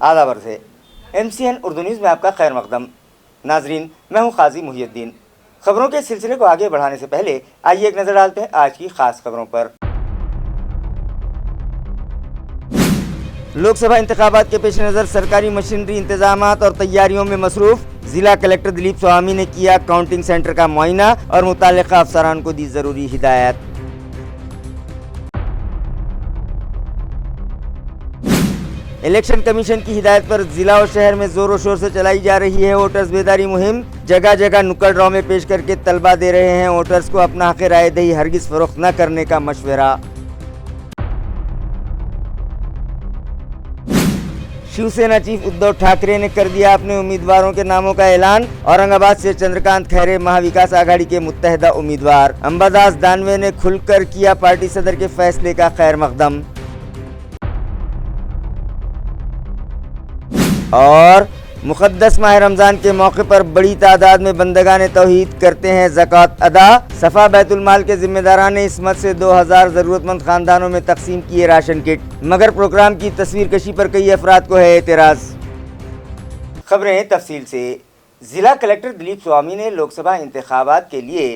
आदाब अर्ज़ है। MCN उर्दू न्यूज़ में आपका खैर मकदम। नाजरीन, मैं हूँ काजी मुहियुद्दीन। खबरों के सिलसिले को आगे बढ़ाने से पहले आइए एक नज़र डालते हैं आज की खास खबरों पर। लोकसभा इंतखाबात के पेश नज़र सरकारी मशीनरी इंतजामात और तैयारियों में मसरूफ़ जिला कलेक्टर दिलीप स्वामी ने किया काउंटिंग सेंटर का मुआयना और मुताल्लिक़ा अफसरान को दी ज़रूरी हिदायत। इलेक्शन कमीशन की हिदायत पर जिला और शहर में जोरों शोर से चलाई जा रही है वोटर्स बेदारी मुहिम। जगह जगह नुक्कड़ ड्रामे पेश करके तलबा दे रहे हैं वोटर्स को अपना हक़ राय दही हरगिज़ फरोख्त न करने का मशवरा। शिवसेना चीफ उद्धव ठाकरे ने कर दिया अपने उम्मीदवारों के नामों का ऐलान। औरंगाबाद से चंद्रकांत खैरे महाविकास आघाड़ी के मुत्तहिदा उम्मीदवार। अंबादास दानवे ने खुलकर किया पार्टी सदर के फैसले का खैर मकदम। और मुक़द्दस माह रमज़ान के मौके पर बड़ी तादाद में बंदगान तौहीद करते हैं ज़कात अदा। सफ़ा बैतुल माल के ज़िम्मेदारान ने इस मद से 2000 ज़रूरतमंद ख़ानदानों में तकसीम किए राशन किट, मगर प्रोग्राम की तस्वीर कशी पर कई अफराद को है एतराज़। खबरें तफसील से। ज़िला कलेक्टर दिलीप स्वामी ने लोकसभा इंतखाबात के लिए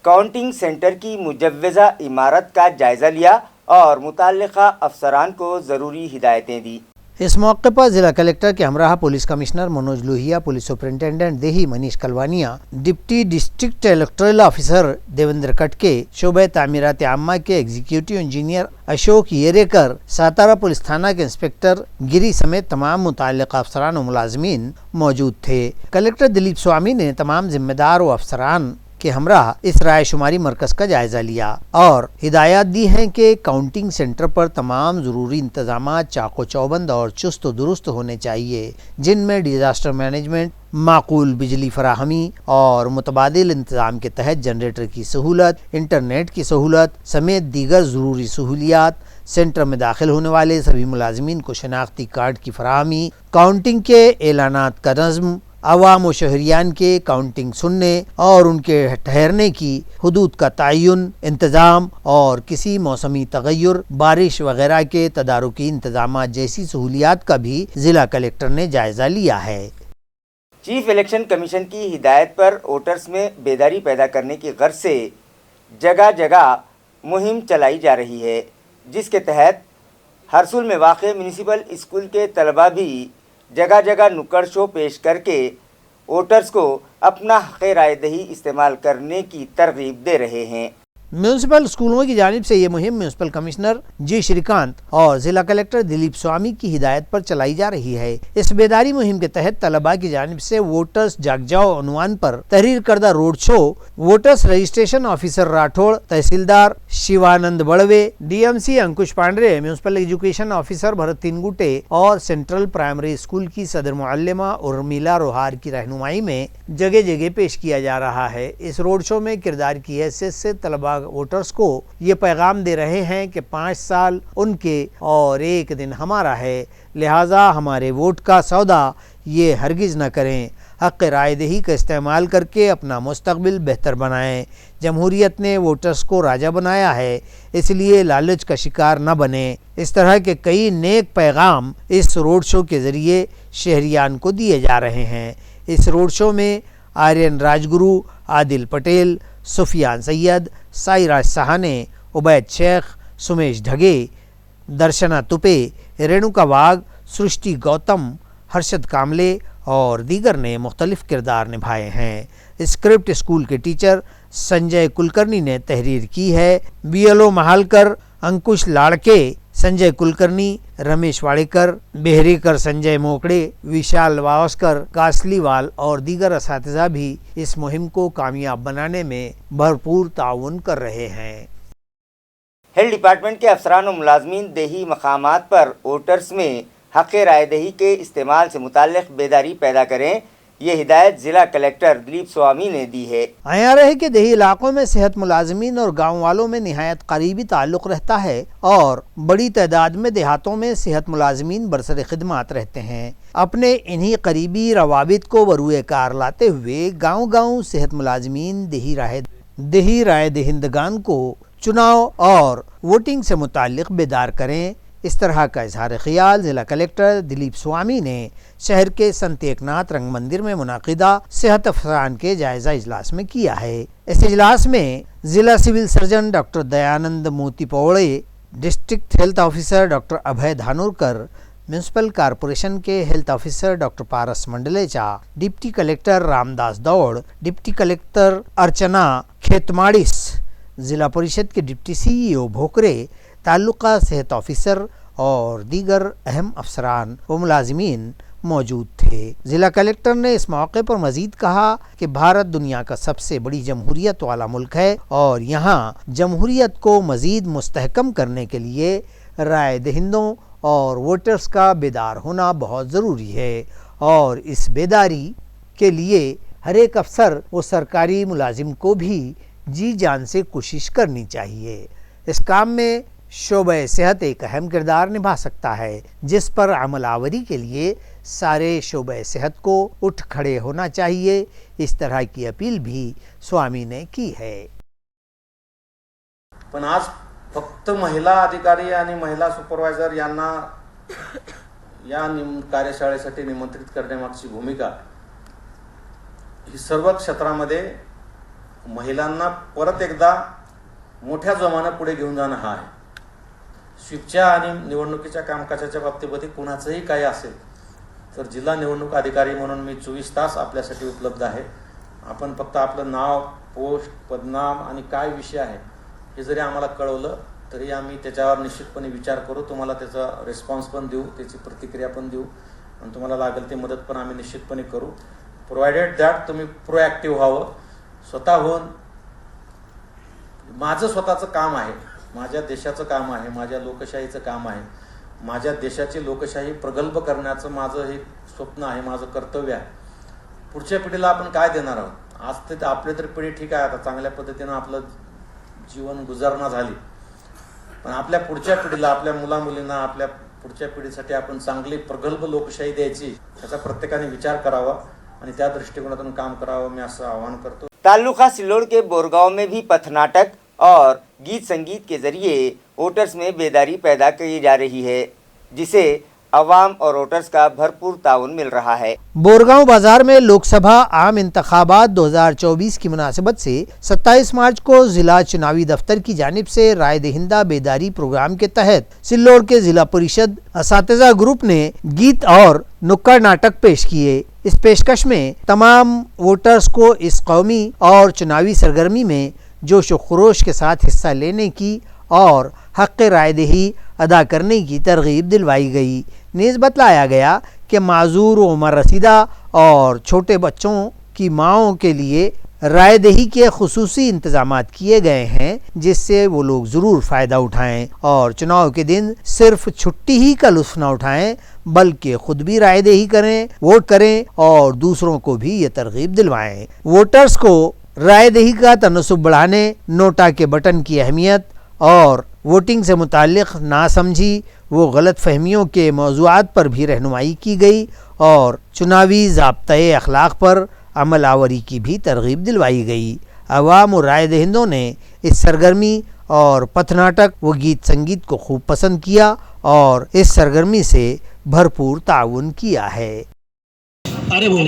काउंटिंग सेंटर की मुजव्वज़ा इमारत का जायज़ा लिया और मुताल्लिक़ा अफसरान को ज़रूरी हिदायतें दी। इस मौके पर जिला कलेक्टर के हमरा police commissioner Manoj Lohia, police superintendent देही Manish Kalwania, deputy district electoral officer Devendra Katke, शोबे तामीरात आम्मा के executive engineer Ashok Yerekar, Satara police थाना के इंस्पेक्टर गिरी समेत तमाम मुताल्लिक़ा अफसरान और मुलाजमीन मौजूद थे। कलेक्टर दिलीप स्वामी ने तमाम जिम्मेदार व अफसरान के हमरा इस राय शुमारी मरकज का जायजा लिया और हिदायत दी हैं कि काउंटिंग सेंटर पर तमाम ज़रूरी इंतजामात चाको चौबंद और चुस्त दुरुस्त होने चाहिए, जिनमें डिजास्टर मैनेजमेंट, माकूल बिजली फराहमी और मुतबादिल इंतज़ाम के तहत जनरेटर की सहूलत, इंटरनेट की सहूलत समेत दीगर ज़रूरी सहूलियात, सेंटर में दाखिल होने वाले सभी मुलाजमीन को शनाख्ती कार्ड की फराहमी, काउंटिंग के एलानात का नज़्म, अवाम व शहरियान के काउंटिंग सुनने और उनके ठहरने की हुदूद का तयन, इंतज़ाम और किसी मौसमी तगय्युर, बारिश वगैरह के तदारुकी इंतजामात जैसी सहूलियात का भी ज़िला कलेक्टर ने जायज़ा लिया है। चीफ इलेक्शन कमीशन की हिदायत पर वोटर्स में बेदारी पैदा करने की गर्ज से जगह जगह मुहिम चलाई जा रही है, जिसके तहत हरसुल में वाक़ म्यूनिसिपल स्कूल के तलबा भी जगह जगह नुक्कड़ शो पेश करके वोटर्स को अपना हक़ राय दही इस्तेमाल करने की तरगीब दे रहे हैं। म्यूनसिपल स्कूलों की जानिब से ये मुहिम म्यूनसिपल कमिश्नर जी श्रीकांत और जिला कलेक्टर दिलीप स्वामी की हिदायत पर चलाई जा रही है। इस बेदारी मुहिम के तहत तलबा की जानिब से वोटर्स जाग जाओ उन्वान पर तहरीर करदा road show voters registration officer Rathod, tehsildar Shivanand Badve, DMC Ankush Pande, municipal education officer Bharat Tingute और सेंट्रल प्राइमरी स्कूल की सदर मुअल्लिमा उर्मिला रोहार की रहनुमाई में जगह जगह पेश किया जा रहा है। इस रोड शो में किरदार की हैसियत से तलबा वोटर्स को ये पैगाम दे रहे हैं कि 5 साल उनके और 1 दिन हमारा है, लिहाजा हमारे वोट का सौदा ये हरगिज़ न करें, हक़ राय दही का इस्तेमाल करके अपना मुस्तकबिल बेहतर बनाएं। जमहूरियत ने वोटर्स को राजा बनाया है, इसलिए लालच का शिकार न बने। इस तरह के कई नेक पैगाम इस रोड शो के ज़रिए शहरियान को दिए जा रहे हैं। इस रोड शो में आर्यन राजगुरु, आदिल पटेल, सुफियान सैयद, साईराज सहाने, उबैद शेख, सुमेश ढगे, दर्शना तुपे, रेणुका वाघ, सृष्टि गौतम, हर्षद कामले और दीगर ने मुख्तलिफ किरदार निभाए हैं। स्क्रिप्ट स्कूल के टीचर संजय कुलकर्णी ने तहरीर की है। BLO महालकर, अंकुश लाड़के, संजय कुलकर्णी, रमेश वाड़ेकर, बेहरेकर संजय मोकड़े, विशाल वावस्कर, कासलीवाल और दीगर असातिज़ा भी इस मुहिम को कामयाब बनाने में भरपूर ताउन कर रहे हैं। हेल्थ डिपार्टमेंट के अफसरान और मुलाजमीन देही मकामात पर वोटर्स में हक़ राय दही के इस्तेमाल से मुताल्लिक़ बेदारी पैदा करें, ये हिदायत जिला कलेक्टर दिलीप स्वामी ने दी है। आया रहे कि देही इलाकों में सेहत मुलाजमीन और गाँव वालों में निहायत करीबी ताल्लुक़ रहता है और बड़ी तादाद में देहातों में सेहत मुलाजमीन बरसर खिदमत रहते हैं। अपने इन्हीं करीबी रवाबित को बरूए कार लाते हुए गाँव गाँव सेहत मुलाजमीन देही राय दहिंदगान को चुनाव और वोटिंग से मुताल्लिक़ बेदार करें। इस तरह का इजहार ख्याल जिला कलेक्टर दिलीप स्वामी ने शहर के संत एकनाथ रंग मंदिर में मुनाकिदा सेहत अफसरान के जायजा इजलास में किया है। इस इजलास में जिला सिविल सर्जन डॉक्टर दयानंद मोती पौड़े, डिस्ट्रिक्ट हेल्थ ऑफिसर डॉक्टर अभय धानोरकर, म्यूनसिपल कॉरपोरेशन के हेल्थ ऑफिसर डॉक्टर पारस मंडलेचा, डिप्टी कलेक्टर रामदास दौड़, डिप्टी कलेक्टर अर्चना खेतमाड़िस, जिला परिषद के डिप्टी सीईओ भोकरे, तालुका सेहत ऑफिसर और दीगर अहम अफसरान व मुलाजिमीन मौजूद थे। जिला कलेक्टर ने इस मौके पर मजीद कहा कि भारत दुनिया का सबसे बड़ी जमहूरियत वाला मुल्क है और यहाँ जमहूरियत को मजीद मुस्तहकम करने के लिए राय दहिंदों और वोटर्स का बेदार होना बहुत ज़रूरी है और इस बेदारी के लिए हर एक अफसर व सरकारी मुलाजिम को भी जी जान से कोशिश करनी चाहिए। इस काम में शोबे सेहत एक अहम किरदार निभा सकता है, जिस पर अमल आवरी के लिए सारे शोबे सेहत को उठ खड़े होना चाहिए। इस तरह की अपील भी स्वामी ने की है। पण आज फक्त महिला अधिकारी आणि महिला सुपरवायझर यांना या कार्यशाळेसाठी निमंत्रित करण्यामागची भूमिका ही सर्व क्षेत्रामध्ये महिलांना परत एकदा मोठ्या जोमाने पुढे घेऊन जाणं हा आहे। स्वीपच्या आणि निवडणुकीच्या कामकाजाच्या बाबतीमध्ये कुणाचंही काही असेल तर जिल्हा निवडणूक अधिकारी म्हणून मी 24 तास आपल्यासाठी उपलब्ध आहे। आपण फक्त आपलं नाव, पोस्ट, पदनाम आणि काय विषय आहे हे जरी आम्हाला कळवलं तरी आम्ही त्याच्यावर निश्चितपणे विचार करू, तुम्हाला त्याचा रिस्पॉन्स पण देऊ, त्याची प्रतिक्रिया पण देऊ आणि तुम्हाला लागेल ते मदत पण आम्ही निश्चितपणे करू, प्रोव्हाइडेड दॅट तुम्ही प्रोएक्टिव्ह व्हावं। स्वतःहून माझं स्वतःचं काम आहे, माझ्या देशाचं काम आहे, माझ्या लोकशाहीचं काम आहे, माझ्या देशाची लोकशाही प्रगल्भ करण्याचं माझं हे स्वप्न आहे, माझं कर्तव्य आहे। पुढच्या पिढीला आपण काय देणार आहोत? आज ते आपली तर पिढी ठीक आहे, आता चांगल्या पद्धतीनं आपलं जीवन गुजारणा झाली, पण आपल्या पुढच्या पिढीला, आपल्या मुलामुलींना, आपल्या पुढच्या पिढीसाठी आपण चांगली प्रगल्भ लोकशाही द्यायची याचा प्रत्येकाने विचार करावा आणि त्या दृष्टिकोनातून काम करावं, मी असं आवाहन करतो। तालुका सिल्लोड़ के बोरगांव में भी पथ नाटक और गीत संगीत के जरिए वोटर्स में बेदारी पैदा की जा रही है, जिसे अवाम और वोटर्स का भरपूर ताउन मिल रहा है। बोरगांव बाजार में लोकसभा आम इंतखाबात 2024 की मुनासिबत से 27 मार्च को जिला चुनावी दफ्तर की जानिब से राय दहिंदा बेदारी प्रोग्राम के तहत सिल्लोड़ के जिला परिषद असातिज़ा ग्रुप ने गीत और नुक्कड़ नाटक पेश किए। इस पेशकश में तमाम वोटर्स को इस कौमी और चुनावी सरगर्मी में जोश व खरोश के साथ हिस्सा लेने की और हक़ राय दही अदा करने की तरगीब दिलवाई गई। नीज़ बतलाया गया कि माजूर उम्र रसीदा और छोटे बच्चों की माओं के लिए राय दही के खुसूसी इंतजामात किए गए हैं, जिससे वो लोग ज़रूर फ़ायदा उठाएं और चुनाव के दिन सिर्फ छुट्टी ही का लुत्फ़ न उठाएं बल्कि ख़ुद भी राय दही करें, वोट करें और दूसरों को भी ये तरगीब दिलवाएं। वोटर्स को राय दही का तनसुब बढ़ाने, नोटा के बटन की अहमियत और वोटिंग से मुताल्लिक़ नासमझी वो गलत फहमियों के मौज़ूआत पर भी रहनुमाई की गई और चुनावी ज़ाब्ते अखलाक पर अमल आवरी की भी तरगीब दिलवाई गई। अवाम और राय दहिंदों ने इस सरगर्मी और पथनाटक व गीत संगीत को खूब पसंद किया और इस सरगर्मी से भरपूर ताउन किया है। अरे भाऊ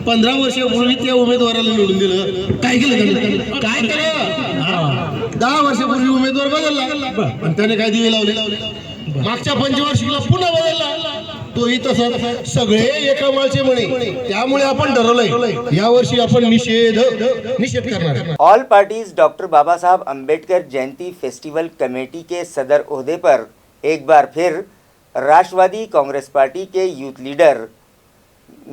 15 वर्षापूर्वी त्या उमेदवाराला निवडून दिलं, काय केलं? काय केलं? 10 वर्षापूर्वी उमेदवार बदलला पण त्याने काय दिवे लावले? मागच्या पंचवार्षिकला पुन्हा बदलला, तोही तसं, सगळे एका माळचे म्हणे। त्यामुळे आपण ठरवलंय यावर्षी आपण निषेध करणार। ऑल पार्टीज डॉक्टर बाबा साहब अम्बेडकर जयंती फेस्टिवल कमेटी के सदर ओहदे पर एक बार फिर राष्ट्रवादी कांग्रेस पार्टी के यूथ लीडर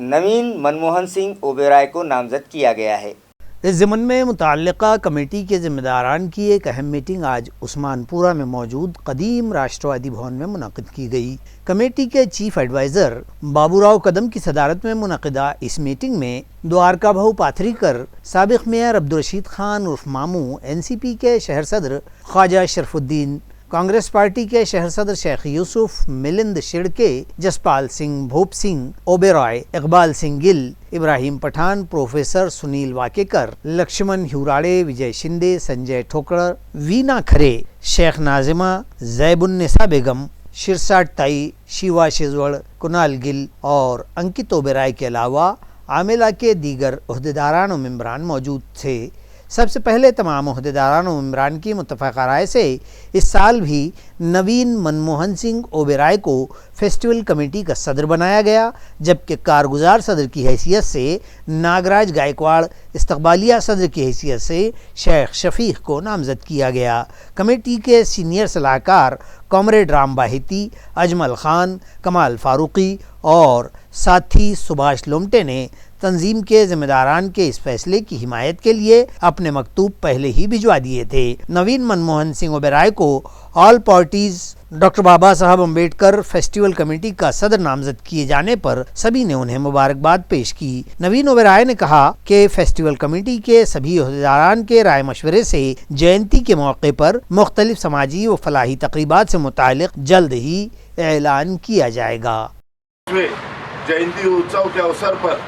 नवीन मनमोहन सिंह ओबेरॉय को नामजद किया गया है। इस ज़िमन में मुताल्लिक़ा कमेटी के ज़िम्मेदारान की एक अहम मीटिंग आज उस्मानपुरा में मौजूद कदीम राष्ट्रवादी भवन में मुनक़िद की गई। कमेटी के चीफ एडवाइज़र बाबूराव कदम की सदारत में मुनक़िदा इस मीटिंग में द्वारका भाऊ पाथरीकर, साबिक़ मेयर अब्दुल रशीद खान उर्फ मामू, NCP के शहर सदर ख्वाजा शरफुद्दीन, कांग्रेस पार्टी के शहर सदर शेख यूसुफ, मिलिंद शिड़के, जसपाल सिंह, भूप सिंह ओबेरॉय, इकबाल सिंह गिल, इब्राहिम पठान, प्रोफेसर सुनील वाकेकर, लक्ष्मण हिवराड़े, विजय शिंदे, संजय ठोकर, वीना खरे, शेख नाजिमा, जैबुन्निसा बेगम, शिरसाट ताई, शिवा शिजवड़, कुणाल गिल और अंकित ओबेराय के अलावा आमेला के दीगर ओहदेदारान और मेम्बरान मौजूद थे। सबसे पहले तमाम ओहदेदारान और मेम्बरान की मुत्तफ़क़ा राय से इस साल भी नवीन मनमोहन सिंह ओबेराय को फेस्टिवल कमेटी का सदर बनाया गया, जबकि कारगुजार सदर की हैसियत से नागराज गायकवाड़, इस्तकबालिया सदर की हैसियत से शेख शफीक को नामज़द किया गया। कमेटी के सीनियर सलाहकार कॉमरेड राम बाहिती, अजमल खान, कमाल फारूकी और साथी सुभाष लोमटे ने तंजीम के जिम्मेदारान के इस फैसले की हिमायत के लिए अपने मकतूब पहले ही भिजवा दिए थे। नवीन मनमोहन सिंह ओबेराय को ऑल पार्टीज डॉक्टर बाबा साहब अम्बेडकर फेस्टिवल कमेटी का सदर नामजद किए जाने पर सभी ने उन्हें मुबारकबाद पेश की। नवीन ओबेराय ने कहा कि फेस्टिवल कमेटी के सभी ओहदेदारान के राय मशवरे से जयंती के मौके पर मुख्तलिफ समाजी व फलाही तकरीबात से मुतालिक जल्द ही ऐलान किया जाएगा। जयंती उत्सव के अवसर पर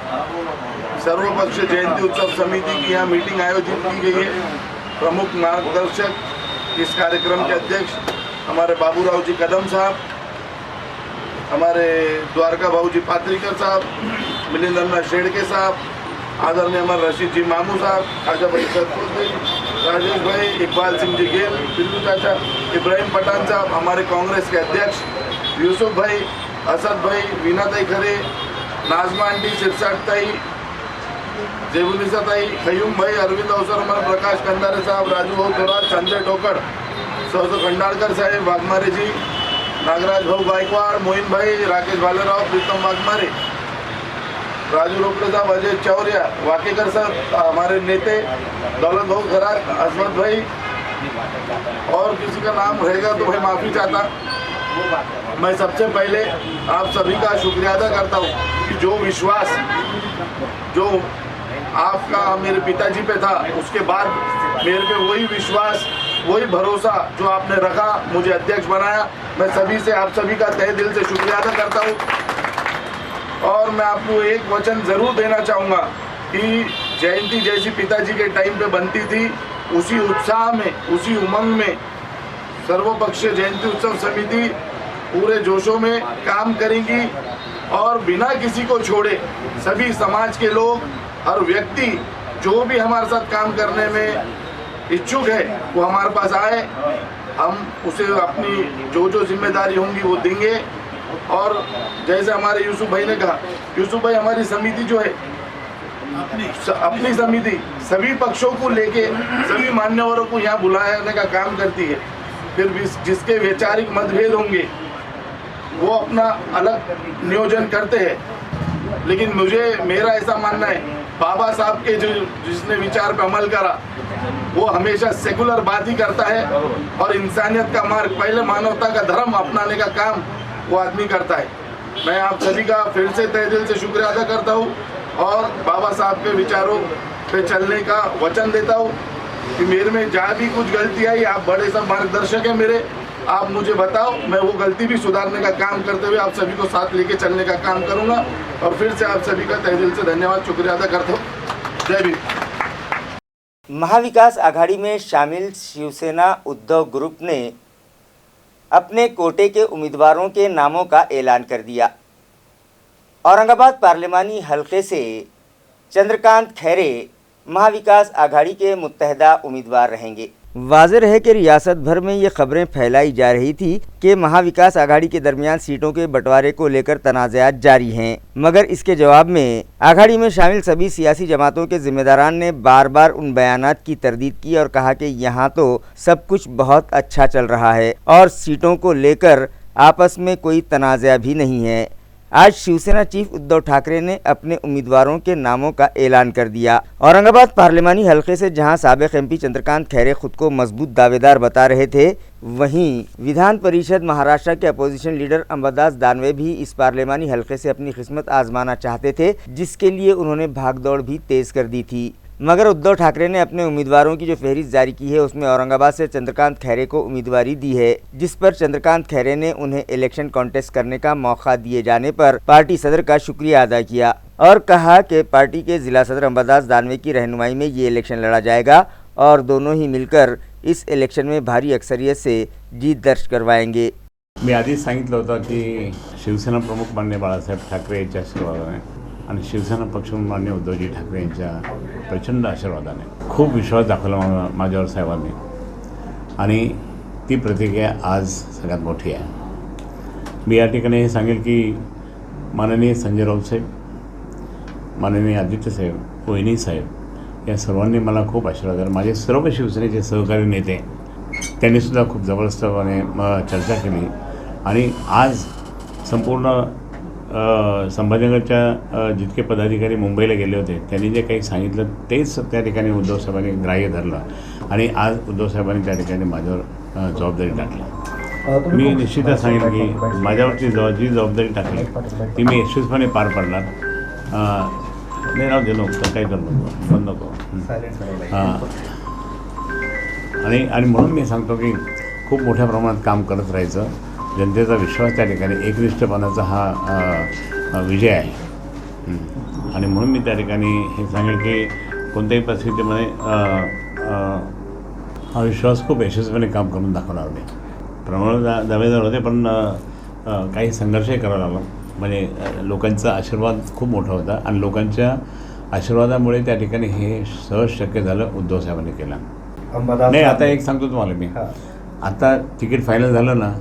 सर्वपक्षीय जयंती उत्सव समिति की यहाँ मीटिंग आयोजित की गई है। प्रमुख मार्गदर्शक इस कार्यक्रम के अध्यक्ष हमारे बाबूराव जी कदम साहब, हमारे द्वारका भाऊ जी पात्रिकर साहब, मिलिंद शेड़के साहब, आदरणीय हमारे रशीद जी मामू साहब, खाजा भाई सतपुर, राजेश भाई, इकबाल सिंह जी गेल, बिल्लू चाचा, इब्राहिम पठान साहब, हमारे कांग्रेस के अध्यक्ष यूसुफ भाई, असद भाई, वीना ताई खरे, नाजमा आंटी, सिरसाट ताई, जेबुनिसा ताई, खयूम भाई, अरविंद अवसर, हमारे प्रकाश कंदारे साहब, राजू भाऊ थोरात, संजय टोकड़, सौसो खंडालकर साहेब, वाघमारे जी, नागराज भाऊ गायकवाड़, मोइन भाई, राकेश भालेराव, प्रीतम वाघमारे, राजू रोकड़े साहब, अजय चौरिया, वाकेकर साहब, हमारे नेते दौलत भाऊ खरात, अजमत भाई, और किसी का नाम रहेगा तो भाई माफ़ी चाहता। मैं सबसे पहले आप सभी का शुक्रिया अदा करता हूँ कि जो विश्वास जो आपका मेरे पिताजी पे था, उसके बाद मेरे पे वही विश्वास, वही भरोसा जो आपने रखा, मुझे अध्यक्ष बनाया। मैं सभी से, आप सभी का तहे दिल से शुक्रिया अदा करता हूँ। और मैं आपको एक वचन ज़रूर देना चाहूँगा कि जयंती जैसी पिताजी के टाइम पे बनती थी, उसी उत्साह में, उसी उमंग में सर्वपक्षीय जयंती उत्सव समिति पूरे जोशों में काम करेंगी और बिना किसी को छोड़े सभी समाज के लोग और व्यक्ति जो भी हमारे साथ काम करने में इच्छुक है वो हमारे पास आए, हम उसे अपनी जो जिम्मेदारी होंगी वो देंगे। और जैसे हमारे यूसुफ भाई ने कहा, यूसुफ भाई हमारी समिति जो है अपनी समिति सभी पक्षों को लेके सभी मान्यवरों को यहाँ बुलाने का काम करती है। फिर भी जिसके वैचारिक मतभेद होंगे वो अपना अलग नियोजन करते हैं, लेकिन मेरा ऐसा मानना है बाबा साहब के जिसने विचार पर अमल करा वो हमेशा सेकुलर बात ही करता है और इंसानियत का मार्ग, पहले मानवता का धर्म अपनाने का काम वो आदमी करता है। मैं आप सभी का फिर से तहे दिल से शुक्रिया अदा करता हूँ और बाबा साहब के विचारों पे चलने का वचन देता हूँ कि मेरे में जहाँ भी कुछ गलती आई, आप बड़े सब मार्गदर्शक हैं मेरे, आप मुझे बताओ, मैं वो गलती भी सुधारने का काम करते हुए आप सभी को साथ लेके चलने का काम करूंगा। और फिर से आप सभी का तहे दिल से धन्यवाद, शुक्रिया अदा करता हूँ। जय भीम। महाविकास आघाड़ी में शामिल शिवसेना उद्धव ग्रुप ने अपने कोटे के उम्मीदवारों के नामों का ऐलान कर दिया। औरंगाबाद पार्लिमानी हलके से चंद्रकांत खैरे महाविकास आघाड़ी के मुत्तहदा उम्मीदवार रहेंगे। वाज़ेह है कि रियासत भर में ये खबरें फैलाई जा रही थी कि महाविकास आघाड़ी के दरमियान सीटों के बंटवारे को लेकर तनाज़ात जारी हैं, मगर इसके जवाब में आघाड़ी में शामिल सभी सियासी जमातों के जिम्मेदारान ने बार बार उन बयानात की तरदीद की और कहा कि यहाँ तो सब कुछ बहुत अच्छा चल रहा है और सीटों को लेकर आपस में कोई तनाज़ा भी नहीं है। आज शिवसेना चीफ उद्धव ठाकरे ने अपने उम्मीदवारों के नामों का ऐलान कर दिया। औरंगाबाद पार्लिमानी हलके से जहां साबिक एमपी चंद्रकांत खैरे खुद को मजबूत दावेदार बता रहे थे, वहीं विधान परिषद महाराष्ट्र के अपोजिशन लीडर अंबादास दानवे भी इस पार्लिमानी हलके से अपनी किस्मत आजमाना चाहते थे, जिसके लिए उन्होंने भागदौड़ भी तेज कर दी थी। मगर उद्धव ठाकरे ने अपने उम्मीदवारों की जो फहरिस्त जारी की है उसमें औरंगाबाद से चंद्रकांत खैरे को उम्मीदवारी दी है, जिस पर चंद्रकांत खैरे ने उन्हें इलेक्शन कॉन्टेस्ट करने का मौका दिए जाने पर पार्टी सदर का शुक्रिया अदा किया और कहा कि पार्टी के जिला सदर अंबादास दानवे की रहनुमाई में ये इलेक्शन लड़ा जाएगा और दोनों ही मिलकर इस इलेक्शन में भारी अक्सरियत से जीत दर्ज करवाएंगे। मी आधीच सांगितलं होतं की शिवसेना प्रमुख मान्य बाळासाहेब ठाकरे यांच्या आशीर्वादाने आणि शिवसेना पक्षप्रमुख मान्य उद्धवजी ठाकरे यांच्या प्रचंड आशीर्वादाने खूप विश्वास दाखवला माझ्यावर साहेबांनी आणि ती प्रतिक्रिया आज सगळ्यात मोठी आहे. मी या ठिकाणी हे सांगेल की माननीय संजय राऊत साहेब, माननीय आदित्य साहेब, वहिनी साहेब या सर्वांनी मला खूप आशीर्वाद दिला. माझे सर्व शिवसेनेचे सहकारी नेते त्यांनीसुद्धा खूप जबरदस्तपणे चर्चा केली आणि आज संपूर्ण संभाजीनगरच्या जितके पदाधिकारी मुंबईला गेले होते त्यांनी जे काही सांगितलं तेच त्या ठिकाणी उद्धव साहेबांनी ग्राह्य धरलं आणि आज उद्धव साहेबांनी त्या ठिकाणी माझ्यावर जबाबदारी टाकली. मी निश्चितच सांगेन की माझ्यावरची जी जबाबदारी टाकली ती मी यशस्वीपणे पार पाडणार. नाही राहू दे नको काय करू नको बंद नको आणि म्हणून मी सांगतो की खूप मोठ्या प्रमाणात काम करत राहायचं. जनतेचा विश्वास त्या ठिकाणी एकनिष्ठपणाचा हा विजय आहे आणि म्हणून मी त्या ठिकाणी हे सांगेल की कोणत्याही परिस्थितीमध्ये हा विश्वास खूप यशस्वीपणे काम करून दाखवणार नाही. प्रमाण दावेदार होते पण काही संघर्षही करावा लागला. म्हणजे लोकांचा आशीर्वाद खूप मोठा होता आणि लोकांच्या आशीर्वादामुळे त्या ठिकाणी हे सहज शक्य झालं. उद्धव साहेबांनी केलं. नाही आता एक सांगतो तुम्हाला मी, आता तिकीट फायनल झालं ना,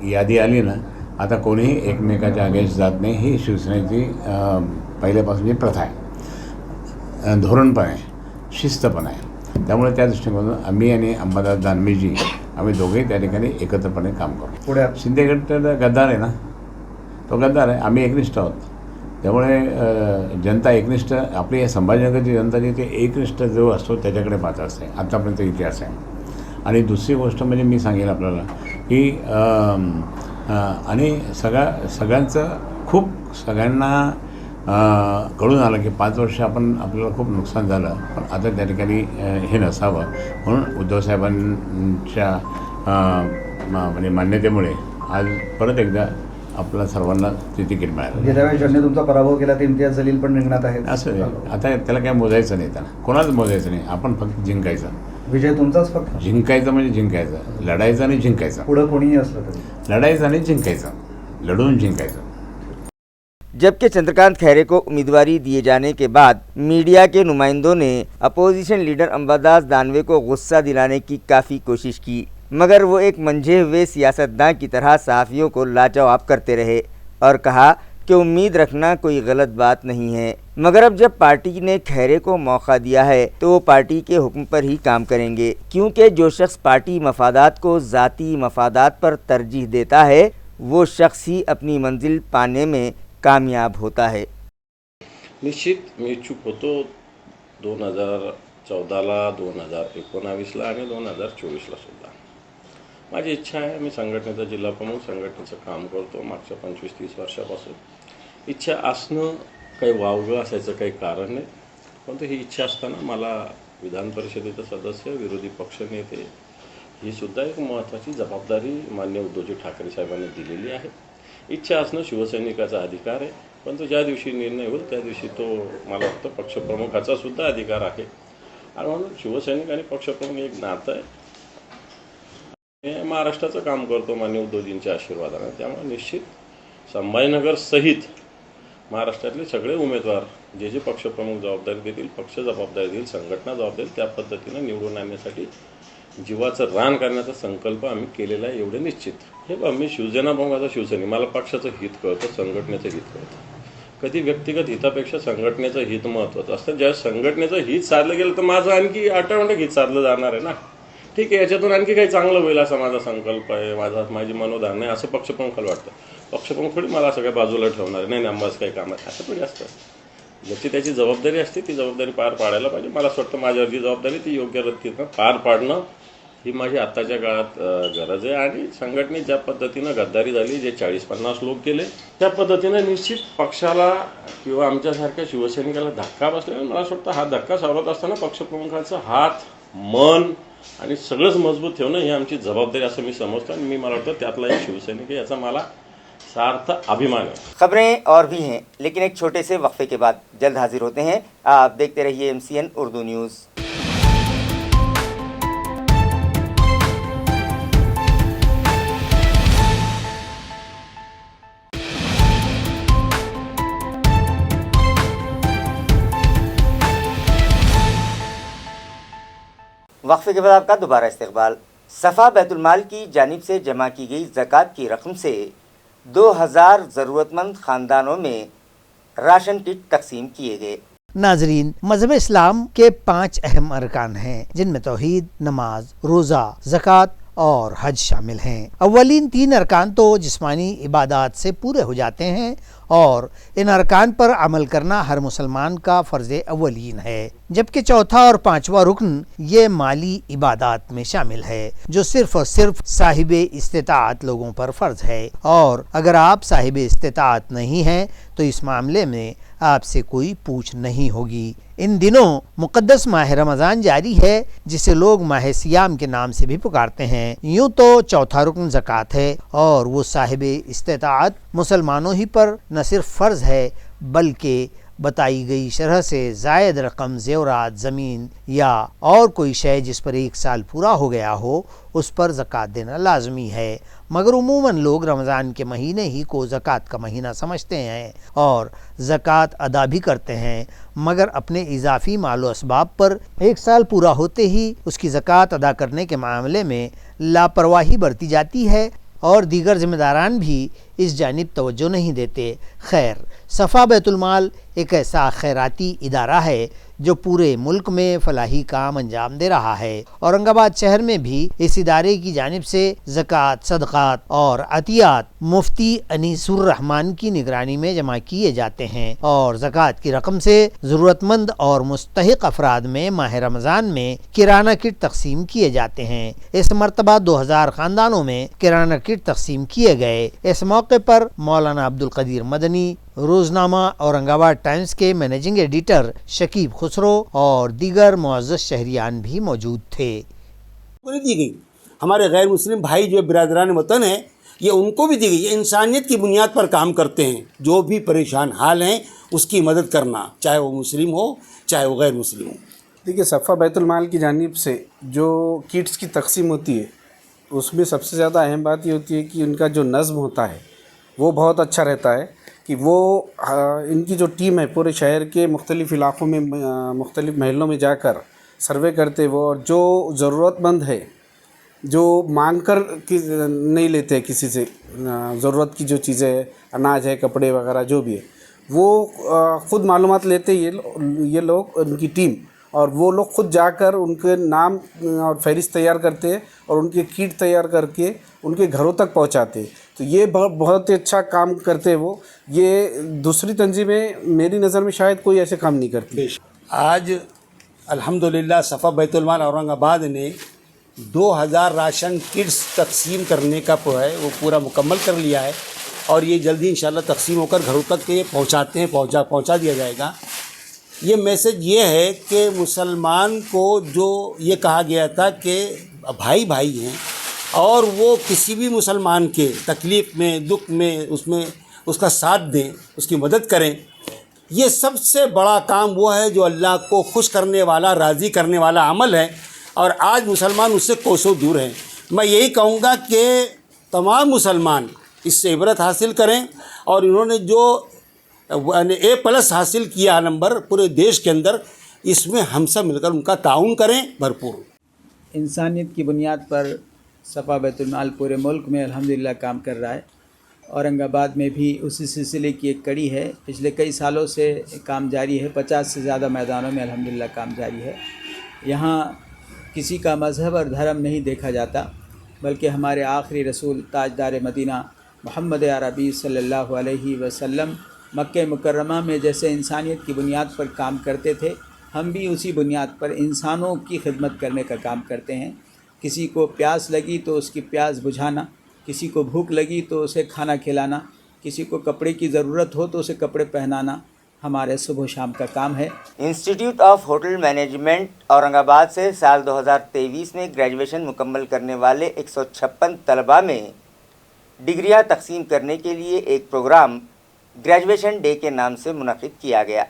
यादी आली ना, आता कोणीही एकमेकाच्या अगेन्स्ट जात नाही. ही शिवसेनेची पहिल्यापासूनची प्रथा आहे, धोरण पण आहे, शिस्त पण आहे. त्यामुळे त्या दृष्टिकोनातून आम्ही आणि अंबादास दानवेजी आम्ही दोघेही त्या ठिकाणी एकत्रपणे काम करू. पुढे शिंदेगड गद्दार आहे ना, तो गद्दार आहे, आम्ही एकनिष्ठ आहोत. त्यामुळे जनता एकनिष्ठ, आपली संभाजीनगरची जनता जी ते एकनिष्ठ जो असतो त्याच्याकडे पाहत असते. आत्तापर्यंत इतिहास आहे. आणि दुसरी गोष्ट म्हणजे मी सांगेल आपल्याला की आणि सगळ्यांचं खूप सगळ्यांना कळून आलं की 5 वर्ष आपल्याला खूप नुकसान झालं, पण आता त्या ठिकाणी हे नसावं म्हणून उद्धव साहेबांच्या म्हणजे मान्यतेमुळे आज परत एकदा आपल्याला सर्वांना ते तिकीट मिळालं. गेल्या वेळेस ज्यांनी तुमचा पराभव केला ते इम्तियाज जलील पण रिंगणात आहेत. असं आता त्याला काय मोजायचं नाही, त्यांना कोणालाच मोजायचं नाही. आपण फक्त जिंकायचं. विजय तुमचाच फक्त. जिंकायचं म्हणजे जिंकायचं, लढायचं आणि जिंकायचं. पुढं कोणीही असलं तरी लढायचं आणि जिंकायचं, लढून जिंकायचं. जबकि चंद्रकांत खैरे को उम्मीदवारी दिए जाने के बाद मीडिया के नुमाइंदों ने अपोजिशन लीडर अंबादास दानवे को गुस्सा दिलाने की काफ़ी कोशिश की, मगर वो एक मंझे हुए सियासतदान की तरह सहाफ़ियों को लाजवाब करते रहे और कहा कि उम्मीद रखना कोई गलत बात नहीं है, मगर अब जब पार्टी ने खैरे को मौका दिया है तो वो पार्टी के हुक्म पर ही काम करेंगे, क्योंकि जो शख्स पार्टी मफादात को ज़ाती मफादात पर तरजीह देता है वो शख्स ही अपनी मंजिल पाने में कामयाब होता है. निश्चित मी इच्छुक होतो 2014ला, 2019ला आणि 2024ला सुद्धा. माझी इच्छा आहे. मी संघटनेचा जिल्हा प्रमुख, संघटनेचं काम करतो मागच्या 25-30 वर्षापासून. इच्छा असणं काही वावगं असायचं काही कारण नाही, परंतु ही इच्छा असताना मला विधान परिषदेचं सदस्य, विरोधी पक्षनेते ही सुद्धा एक महत्त्वाची जबाबदारी माननीय उद्धवजी ठाकरे साहेबांनी दिलेली आहे. इच्छा असणं शिवसैनिकाचा अधिकार आहे, परंतु ज्या दिवशी निर्णय होईल त्या दिवशी तो मला वाटतं पक्षप्रमुखाचा सुद्धा अधिकार आहे. आणि म्हणून शिवसैनिक आणि पक्षप्रमुख एक नातं आहे. महाराष्ट्राचं काम करतो माननीय उद्धवजींच्या आशीर्वादाने. त्यामुळे निश्चित संभाजीनगर सहित महाराष्ट्रातले सगळे उमेदवार जे पक्षप्रमुख जबाबदारी देतील, पक्ष जबाबदारी देईल, संघटना जबाबदारी देईल, त्या पद्धतीनं निवडून आणण्यासाठी जीवाचं रान करण्याचा संकल्प आम्ही केलेला आहे, एवढे निश्चित. हे मी शिवसेना प्रमुखाचा शिवसैनिक, मला पक्षाचं हित कळतं, संघटनेचं हित कळतं. कधी व्यक्तिगत हितापेक्षा संघटनेचं हित महत्त्वाचं असतं. ज्या संघटनेचं हित साधलं गेलं तर माझं आणखी ऑटोमॅटिक हित साधलं जाणार आहे ना. ठीक आहे, याच्यातून आणखी काही चांगलं होईल असा माझा संकल्प आहे, माझी मनोधारणा आहे, असं पक्षप्रमुखाला वाटतं. पक्षप्रमुख थोडी मला सगळ्या बाजूला ठेवणार नाही, अंबाच काही काम आहे असं थोडी असतं. ज्याची त्याची जबाबदारी असते ती जबाबदारी पार पाडायला पाहिजे. मला असं वाटतं माझ्यावर जी जबाबदारी ती योग्य रीतीनं पार पाडणं ही माझी आत्ताच्या काळात गरज आहे. आणि संघटनेत ज्या पद्धतीनं गद्दारी झाली, जे 40-50 लोक केले, त्या पद्धतीनं निश्चित पक्षाला किंवा आमच्यासारख्या शिवसैनिकाला धक्का बसलेला. मला असं वाटतं हा धक्का सावरत असताना पक्षप्रमुखांचा हात, मन आणि सगळंच मजबूत ठेवणं ही आमची जबाबदारी असं मी समजतो. आणि मला वाटतं त्यातला एक शिवसैनिक आहे, याचा मला सार्थ अभिमान है. खबरें और भी हैं, लेकिन एक छोटे से वक्फे के बाद जल्द हाजिर होते हैं. आप देखते रहिए MCN उर्दू न्यूज़. वक्फे के बाद आपका दोबारा इस्तकबाल। सफ़ा बैतुल-माल की जानिब से जमा की गई ज़कात की रकम से 2000 ज़रूरतमंद ख़ानदानों में राशन किट तकसीम किए गए। नाजरीन, मजहब इस्लाम के 5 अहम अरकान हैं, जिनमें तौहीद, नमाज, रोज़ा, ज़कात और हज शामिल हैं। अव्वलीन 3 अरकान तो जिस्मानी इबादत से पूरे हो जाते हैं और इन अरकान पर अमल करना हर मुसलमान का फ़र्ज़ अव्वलीन है, जबकि चौथा और 5वां रुकन ये माली इबादत में शामिल है, जो सिर्फ और सिर्फ साहिब इस्तिताअत लोगों पर फ़र्ज़ है। और अगर आप साहिब इस्तिताअत नहीं हैं तो इस मामले में आपसे कोई पूछ नहीं होगी। इन दिनों मुक़द्दस माह रमज़ान जारी है, जिसे लोग माह सियाम के नाम से भी पुकारते हैं। यूँ तो चौथा रुकन ज़कात है और वो साहिब इस्तिताअत मुसलमानों ही पर न सिर्फ फ़र्ज़ है बल्कि बताई गई शरह से ज़ायद रकम ज़ेवरात, ज़मीन या और कोई शय जिस पर 1 साल पूरा हो गया हो उस पर ज़कात देना लाजमी है। मगर उमूमन लोग रमज़ान के महीने ही को ज़कात का महीना समझते हैं और ज़कात अदा भी करते हैं, मगर अपने इजाफ़ी मालो असबाब पर 1 साल पूरा होते ही उसकी ज़कात अदा करने के मामले में लापरवाही बरती जाती है और दीगर ज़िम्मेदारान भी इस जानिब तवज्जो नहीं देते। खैर, सफ़ा बैतुल-माल एक ऐसा खैराती इदारा है जो पूरे मुल्क में फलाही काम अंजाम दे रहा है। औरंगाबाद शहर में भी इस इदारे की जानिब से ज़कात, सदक़ात और अतियात मुफ्ती अनीसुर रहमान की निगरानी में जमा किए जाते हैं और ज़कात की रकम से ज़रूरतमंद और मुस्तहिक़ अफराद में माह रमज़ान में किराना किट तकसीम किए जाते हैं। इस मरतबा 2000 ख़ानदानों में किराना किट तकसीम किए गए। इस मौके पर मौलाना अब्दुल कदीर मदनी, रोज़नामा औरंगाबाद टाइम्स के मैनेजिंग एडिटर शकीब खुसरो और दीगर मुअज़्ज़ज़ शहरियान भी मौजूद थे। दी गई हमारे गैर मुस्लिम भाई जो बिरादरान वतन है, ये उनको भी दी गई। ये इंसानियत की बुनियाद पर काम करते हैं। जो भी परेशान हाल हैं उसकी मदद करना, चाहे वो मुस्लिम हो चाहे वो गैर मुस्लिम हो। देखिए, सफ़ा बैतुल-माल की जानिब से जो किट्स की तकसीम होती है उसमें सबसे ज़्यादा अहम बात ये होती है कि उनका जो नज़्म होता है वो बहुत अच्छा रहता है कि वो इनकी जो टीम है पूरे शहर के मुख्तलिफ़ इलाक़ों में मुख्तलिफ़ महलों में जाकर सर्वे करते वो, और जो ज़रूरतमंद है जो मांग कर नहीं लेते किसी से, ज़रूरत की जो चीज़ें अनाज है, कपड़े वगैरह जो भी है, वो ख़ुद मालूमात लेते ये लोग उनकी टीम, और वो लोग ख़ुद जाकर उनके नाम और फहरिस्त तैयार करते हैं और उनके किट तैयार करके उनके घरों तक पहुंचाते। तो ये बहुत ही अच्छा काम करते हैं वो। ये दूसरी तंजीमें मेरी नज़र में शायद कोई ऐसे काम नहीं करती। आज अल्हम्दुलिल्लाह सफ़ा बैतुल-माल औरंगाबाद ने 2000 राशन किट्स तकसीम करने का है वो पूरा मुकम्मल कर लिया है और ये जल्दी इंशाल्लाह तकसीम होकर घरों तक ये पहुंचाते हैं, पहुंचा दिया जाएगा। ये मैसेज ये है कि मुसलमान को जो ये कहा गया था कि भाई भाई हैं और वो किसी भी मुसलमान के तकलीफ़ में, दुख में, उसमें उसका साथ दें, उसकी मदद करें। ये सबसे बड़ा काम वो है जो अल्लाह को खुश करने वाला, राज़ी करने वाला अमल है और आज मुसलमान उससे कोसों दूर हैं। मैं यही कहूँगा कि तमाम मुसलमान इससे इबरत हासिल करें और इन्होंने जो A+ हासिल किया नंबर पूरे देश के अंदर, इसमें हम सब मिलकर उनका ताउन करें भरपूर। इंसानियत की बुनियाद पर सफ़ा बैतुल-माल पूरे मुल्क में अल्हम्दुलिल्लाह काम कर रहा है। औरंगाबाद में भी उसी सिलसिले की एक कड़ी है। पिछले कई सालों से काम जारी है। 50 से ज़्यादा मैदानों में अल्हम्दुलिल्लाह काम जारी है। यहाँ किसी का मज़हब और धर्म नहीं देखा जाता, बल्कि हमारे आखिरी रसूल ताजदार मदीना मोहम्मद अरबी सल्लल्लाहु अलैहि वसल्लम मक्के मुकर्रमा में जैसे इंसानियत की बुनियाद पर काम करते थे, हम भी उसी बुनियाद पर इंसानों की खिदमत करने का काम करते हैं। किसी को प्यास लगी तो उसकी प्यास बुझाना, किसी को भूख लगी तो उसे खाना खिलाना, किसी को कपड़े की ज़रूरत हो तो उसे कपड़े पहनाना हमारे सुबह शाम का काम है। Institute of hotel management Aurangabad से साल 2023 में ग्रेजुएशन मुकम्मल करने वाले 156 तलबा में डिग्रियां तकसीम करने के लिए एक प्रोग्राम ग्रेजुएशन डे के नाम से मुनक़िद किया गया।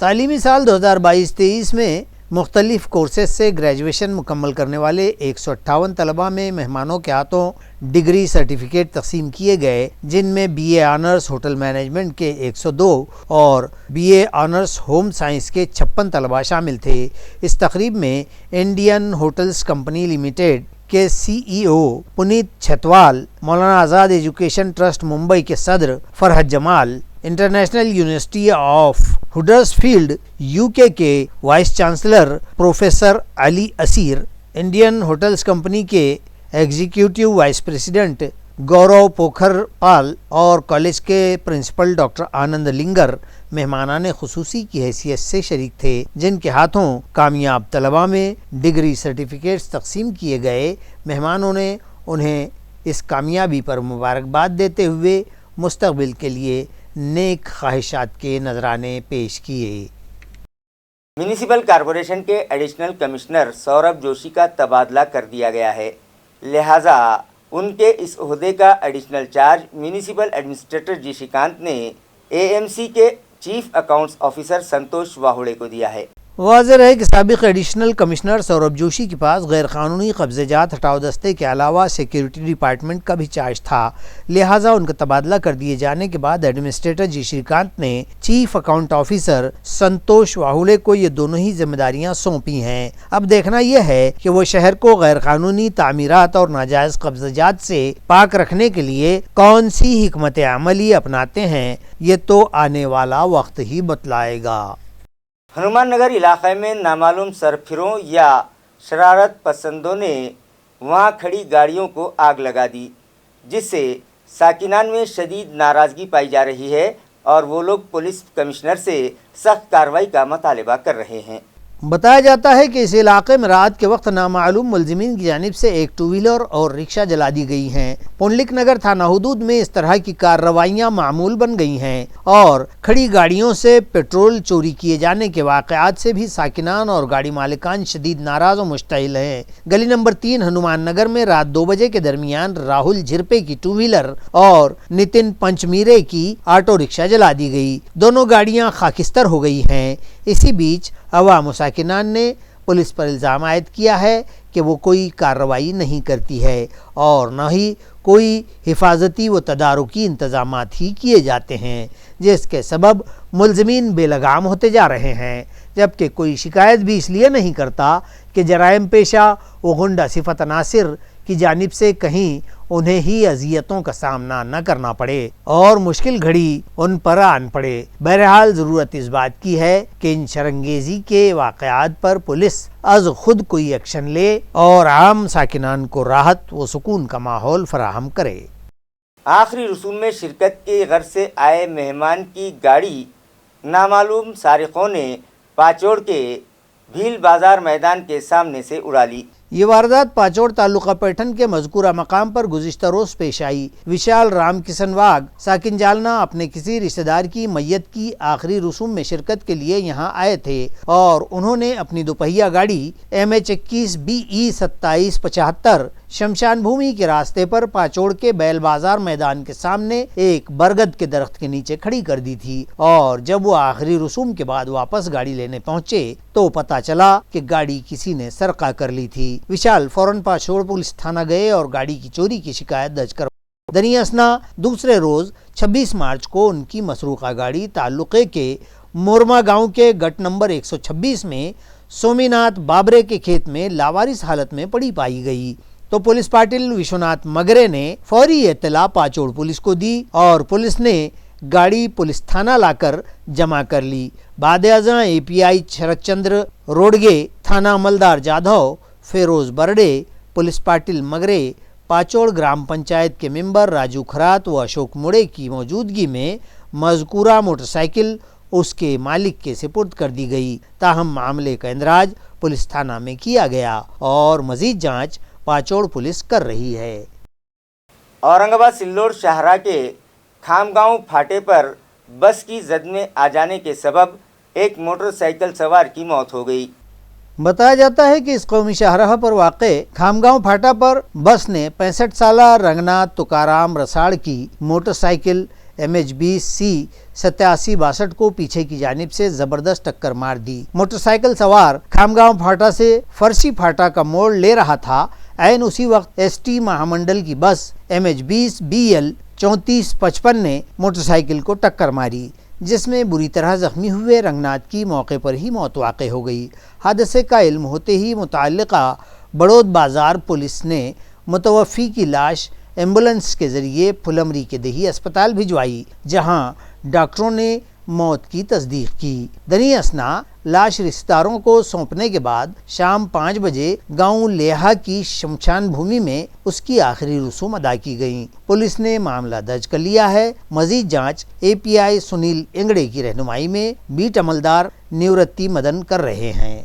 तालीमी साल 2022-23 में मुख्तलिफ कोर्सेज से ग्रेजुएशन मुकम्मल करने वाले 158 तलबा में मेहमानों के हाथों डिग्री सर्टिफिकेट तकसीम किए गए, जिनमें बीए ऑनर्स होटल मैनेजमेंट के 102 और बीए ऑनर्स होम साइंस के 56 तलबा शामिल थे। इस तकरीब में इंडियन होटल्स कंपनी लिमिटेड के CEO Puneet Chatwal, Maulana Azad education trust Mumbai के सदर Farhat Jamal, international university of Huddersfield UK के vice chancellor professor Ali Asir, Indian hotels company के executive vice president Gaurav Pokharpal और कॉलेज के प्रिंसिपल डॉक्टर आनंद लिंगर मेहमानाने खुसूसी की हैसियत से शरीक थे, जिनके हाथों कामयाब तलबा में डिग्री सर्टिफिकेट्स तकसीम किए गए। मेहमानों ने उन्हें इस कामयाबी पर मुबारकबाद देते हुए मुस्तकबिल के लिए नेक ख्वाहिशात के नजराने पेश किए। म्यूनिसिपल कॉरपोरेशन के एडिशनल कमिश्नर सौरभ जोशी का तबादला कर दिया गया है, लिहाजा उनके इस ओहदे का एडिशनल चार्ज म्यूनिसिपल एडमिनिस्ट्रेटर जी श्रीकांत ने एएमसी के चीफ अकाउंट्स ऑफिसर संतोष वाहुड़े को दिया है। वाज़ेह है कि साबिक एडिशनल कमिश्नर सौरभ जोशी के पास गैर कानूनी कब्ज़ेजात हटाओ दस्ते के अलावा सिक्योरिटी डिपार्टमेंट का भी चार्ज था, लिहाजा उनका तबादला कर दिए जाने के बाद एडमिनिस्ट्रेटर जी श्रीकांत ने चीफ अकाउंट ऑफिसर संतोष वाहुड़े को ये दोनों ही जिम्मेदारियां सौंपी हैं। अब देखना यह है कि वो शहर को गैर कानूनी तामीरात और नाजायज कब्ज़ेजात से पाक रखने के लिए कौन सी हिकमत अमली अपनाते हैं, ये तो आने वाला वक्त ही बतलाएगा। हनुमान नगर इलाके में नामालूम सरफिरों या शरारत पसंदों ने वहां खड़ी गाड़ियों को आग लगा दी, जिससे साकिनान में शदीद नाराज़गी पाई जा रही है और वो लोग पुलिस कमिश्नर से सख्त कार्रवाई का मुतालबा कर रहे हैं। बताया जाता है कि इस इलाके में रात के वक्त नामालूम मुलजिमीन की जानिब से एक टू व्हीलर और रिक्शा जला दी गई हैं। पुंडलिक नगर थाना हुदूद में इस तरह की कार्रवाइयाँ मामूल बन गई हैं और खड़ी गाड़ियों से पेट्रोल चोरी किए जाने के वाक़यात से भी साकिनान और गाड़ी मालिकान शदीद नाराज़ और मुश्तइल हैं। गली नंबर 3 हनुमान नगर में रात 2 बजे के दरमियान राहुल झिरपे की टू व्हीलर और नितिन पंचमीरे की ऑटो रिक्शा जला दी गई। दोनों गाड़ियाँ खाकिस्तर हो गई हैं। इसी बीच अवाम साकिनान ने पुलिस पर इल्ज़ाम आयद किया है कि वो कोई कार्रवाई नहीं करती है और न ही कोई हिफाजती व तदारुकी इंतज़ामात ही किए जाते हैं, जिसके सबब मुलज़मीन बेलगाम होते जा रहे हैं, जबकि कोई शिकायत भी इसलिए नहीं करता कि जराइम पेशा व गुंडा सिफत अनासिर की जानिब से कहीं उन्हें ही अजियतों का सामना न करना पड़े और मुश्किल घड़ी उन पर आन पड़े। बहरहाल ज़रूरत इस बात की है कि इन शरंगेज़ी के वाक़यात पर पुलिस अज खुद कोई एक्शन ले और आम साकिनान को राहत व सुकून का माहौल फराहम करे। आखिरी रसूम में शिरकत के गर्ज से आए मेहमान की गाड़ी नामालूम सारिकों ने पाचोड़ के भील बाजार मैदान के सामने से उड़ा ली। ये वारदात पाचोड़ तालुका पैठन के मज़कूरा मकाम पर गुज़िश्ता रोज़ पेश आई। विशाल राम किशन वाग साकिन जालना अपने किसी रिश्तेदार की मैयत की आखिरी रसूम में शिरकत के लिए यहाँ आए थे और उन्होंने अपनी दोपहिया गाड़ी MH21 BE 2775 शमशान भूमि के रास्ते पर पाचोड़ के बैल बाजार मैदान के सामने एक बरगद के दरख्त के नीचे खड़ी कर दी थी और जब वो आखिरी रसूम के बाद वापस गाड़ी लेने पहुंचे तो पता चला कि गाड़ी किसी ने सरका कर ली थी। विशाल फौरन पाचोड़ पुलिस थाना गए और गाड़ी की चोरी की शिकायत दर्ज कर दरियासना दूसरे रोज 26 मार्च को उनकी मसरूका गाड़ी ताल्लुके के मोरमा गांव के गट नंबर 126 में सोमीनाथ बाबरे के खेत में लावारिस हालत में पड़ी पाई गई तो पुलिस पाटिल विश्वनाथ मगरे ने फौरी इत्तला पाचोड़ पुलिस को दी और पुलिस ने गाड़ी पुलिस थाना लाकर जमा कर ली। बाद-ए-आज़ा API शरद चंद्र रोडगे, थाना अमलदार जाधव, फेरोज बरडे, पुलिस पाटिल मगरे, पाचोड़ ग्राम पंचायत के मेंबर राजू खरात व अशोक मुड़े की मौजूदगी में मज़कूरा मोटरसाइकिल उसके मालिक के सुपुर्द कर दी गई। ताहम मामले का इंदराज पुलिस थाना में किया गया और मजीद जांच पाचोड़ पुलिस कर रही है। औरंगाबाद सिल्लोड शाहरा के खामगांव फाटे पर बस की जद में आ जाने के सबब एक मोटरसाइकिल सवार की मौत हो गई। बताया जाता है कि इस कौमी शाहराह पर वाक़े खामगांव फाटा पर बस ने 65 साला रंगनाथ तुकाराम रसाड़ की मोटरसाइकिल MH20C 8762 को पीछे की जानिब से जबरदस्त टक्कर मार दी। मोटरसाइकिल सवार खामगांव फाटा से फरसी फाटा का मोड़ ले रहा था। ऐन उसी वक्त ST महामंडल की बस MH20 BL 3455 ने मोटरसाइकिल को टक्कर मारी, जिसमें बुरी तरह जख्मी हुए रंगनाथ की मौके पर ही मौत वाक़ई हो गई। हादसे का इल्म होते ही मुतल्लिका बड़ौद बाजार पुलिस ने मुतवफ़ी की लाश एम्बुलेंस के ज़रिए फुलमरी के दही अस्पताल भिजवाई, जहां डॉक्टरों ने मौत की तस्दीक की। दनी असना लाश रिश्तेदारों को सौंपने के बाद शाम 5 बजे गांव लेहा की शमशान भूमि में उसकी आखिरी रसूम अदा की गई। पुलिस ने मामला दर्ज कर लिया है। मजीद जांच API सुनील इंगड़े की रहनुमाई में बीट अमलदार निवृत्ति मदन कर रहे हैं।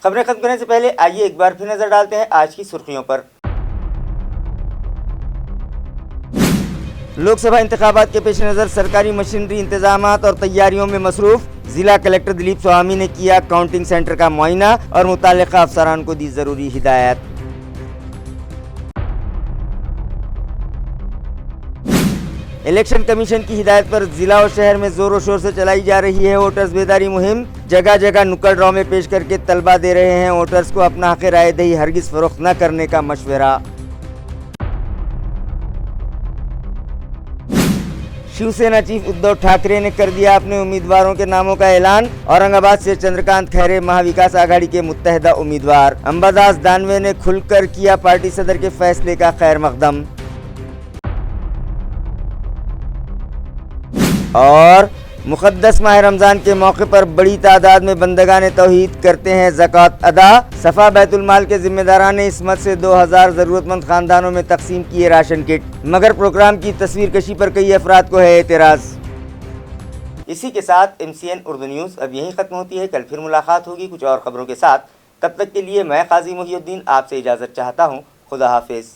खबरें खत्म करने से पहले आइए एक बार फिर नजर डालते हैं आज की सुर्खियों पर। लोकसभा इंतखाबात के पेश नज़र सरकारी मशीनरी इंतजामात और तैयारियों में मसरूफ जिला कलेक्टर दिलीप स्वामी ने किया काउंटिंग सेंटर का मुआयना और मुताल्लिका अफसरान को दी जरूरी हिदायत। इलेक्शन कमीशन की हिदायत पर जिला और शहर में जोरों शोर से चलाई जा रही है वोटर्स बेदारी मुहिम। जगह जगह नुक्कड़ ड्रामे पेश करके तलबा दे रहे हैं वोटर्स को अपना हक़ राय दही हरगिज़ फरोख्त न करने का मशवरा। शिवसेना चीफ उद्धव ठाकरे ने कर दिया अपने उम्मीदवारों के नामों का ऐलान। औरंगाबाद से चंद्रकांत खैरे महाविकास आघाड़ी के मुत्तहिदा उम्मीदवार। अंबादास दानवे ने खुलकर किया पार्टी सदर के फैसले का खैर मकदम। और मुक़द्दस माह रमज़ान के मौके पर बड़ी तादाद में बंदगान तौहीद करते हैं ज़कात अदा। सफ़ा बैतुल माल के ज़िम्मेदारान ने इस मद से 2000 ज़रूरतमंद ख़ानदानों में तकसीम किए राशन किट, मगर प्रोग्राम की तस्वीर कशी पर कई अफराद को है एतराज़। इसी के साथ MCN उर्दू न्यूज़ अब यहीं ख़त्म होती है। कल फिर मुलाकात होगी कुछ और ख़बरों के साथ। तब तक के लिए मैं काजी मुहिउद्दीन आपसे इजाज़त चाहता हूँ। खुदा हाफिज़।